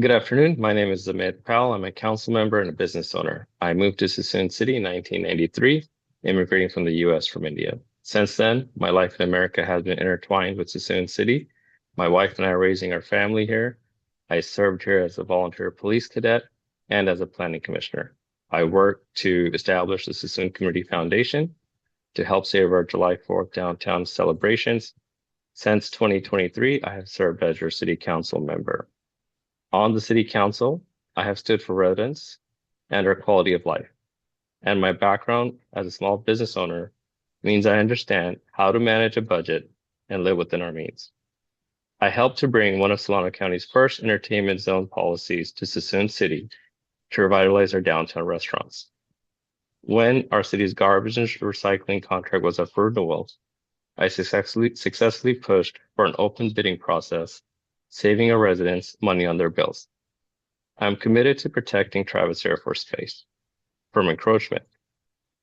Good afternoon. My name is Amit Pal. I'm a council member and a business owner. I moved to Suisun City in 1993, immigrating from the US from India. Since then, my life in America has been intertwined with Suisun City. My wife and I are raising our family here. I served here as a volunteer police cadet and as a planning commissioner. I work to establish the Suisun Community Foundation to help save our July 4th downtown celebrations. Since 2023, I have served as your city council member. On the city council, I have stood for residents and their quality of life. And my background as a small business owner means I understand how to manage a budget and live within our means. I helped to bring one of Solano County's first entertainment zone policies to Suisun City to revitalize our downtown restaurants. When our city's garbage and recycling contract was up for renewal, I successfully pushed for an open bidding process, saving our residents money on their bills. I'm committed to protecting Travis Air Force Base from encroachment.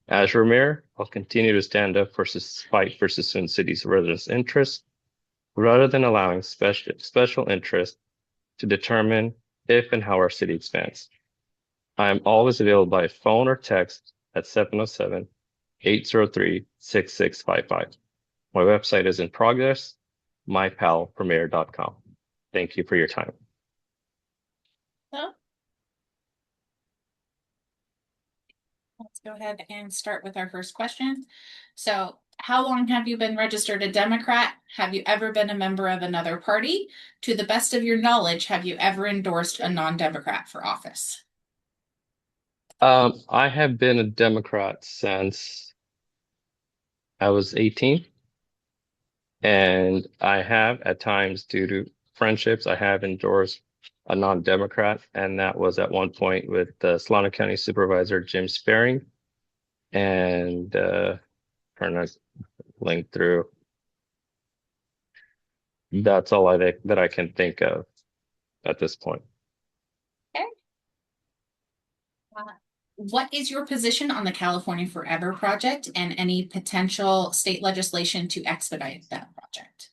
As your mayor, I'll continue to stand up for fight for Suisun City's residents' interests rather than allowing special interests to determine if and how our city expands. I am always available by phone or text at 707-803-6655. My website is in progress, mypalpremier.com. Thank you for your time. So, let's go ahead and start with our first question. So, how long have you been registered a Democrat? Have you ever been a member of another party? To the best of your knowledge, have you ever endorsed a non-Democrat for office? I have been a Democrat since I was 18. And I have, at times, due to friendships, I have endorsed a non-Democrat, and that was at one point with the Solano County Supervisor Jim Sparing, and trying to link through. That's all that I can think of at this point. Okay. What is your position on the California Forever project and any potential state legislation to expedite that project?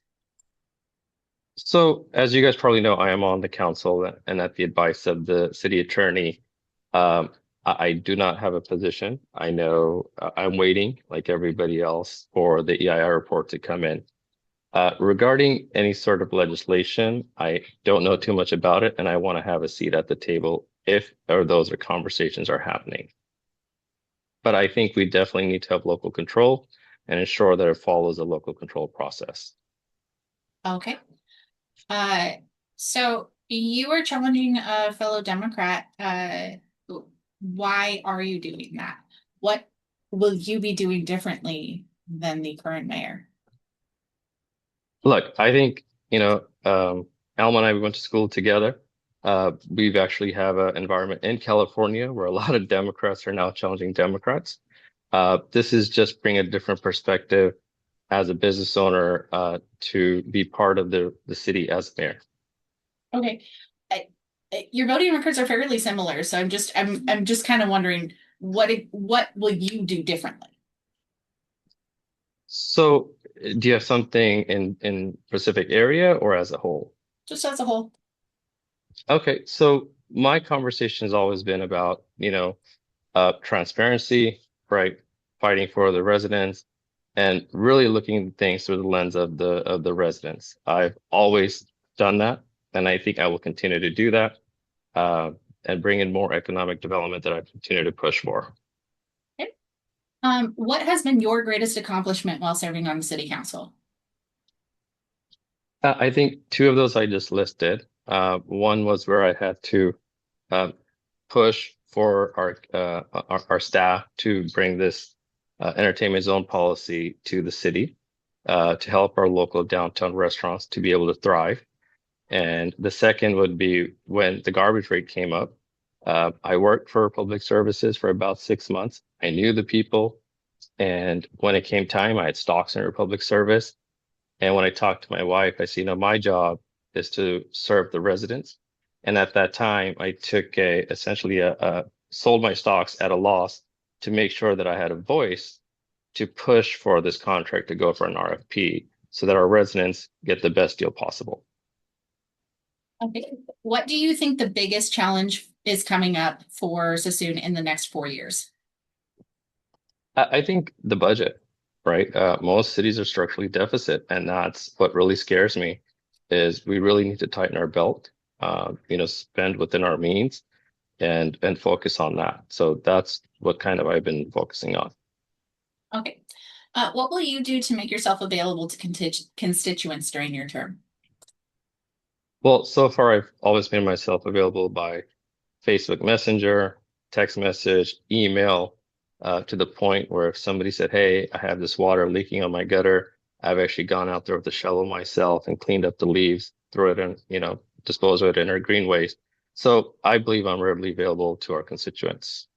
So, as you guys probably know, I am on the council, and at the advice of the city attorney, I do not have a position. I know I'm waiting, like everybody else, for the EIR report to come in. Regarding any sort of legislation, I don't know too much about it, and I want to have a seat at the table if or those are conversations are happening. But I think we definitely need to have local control and ensure that it follows a local control process. Okay. So you are challenging a fellow Democrat. Why are you doing that? What will you be doing differently than the current mayor? Look, I think, Alma and I, we went to school together. We've actually have an environment in California where a lot of Democrats are now challenging Democrats. This is just bring a different perspective as a business owner to be part of the city as mayor. Okay. Your voting records are fairly similar, so I'm just kind of wondering what will you do differently? So, do you have something in Pacific area or as a whole? Just as a whole. Okay, so my conversation has always been about, transparency, right? Fighting for the residents and really looking at things through the lens of the residents. I've always done that, and I think I will continue to do that, and bring in more economic development that I continue to push for. Okay. What has been your greatest accomplishment while serving on the city council? I think two of those I just listed. One was where I had to push for our staff to bring this entertainment zone policy to the city to help our local downtown restaurants to be able to thrive. And the second would be when the garbage rate came up. I worked for public services for about 6 months. I knew the people, and when it came time, I had stocks in a public service. And when I talked to my wife, I said, my job is to serve the residents. And at that time, I took essentially sold my stocks at a loss to make sure that I had a voice to push for this contract to go for an RFP so that our residents get the best deal possible. Okay. What do you think the biggest challenge is coming up for Sassoon in the next 4 years? I think the budget, right? Most cities are structurally deficit, and that's what really scares me is we really need to tighten our belt, spend within our means and focus on that. So that's what kind of I've been focusing on. Okay. What will you do to make yourself available to constituents during your term? Well, so far I've always made myself available by Facebook Messenger, text message, email, to the point where if somebody said, "Hey, I have this water leaking on my gutter," I've actually gone out there with the shovel myself and cleaned up the leaves, throw it in, dispose of it in our green waste. So I believe I'm readily available to our constituents.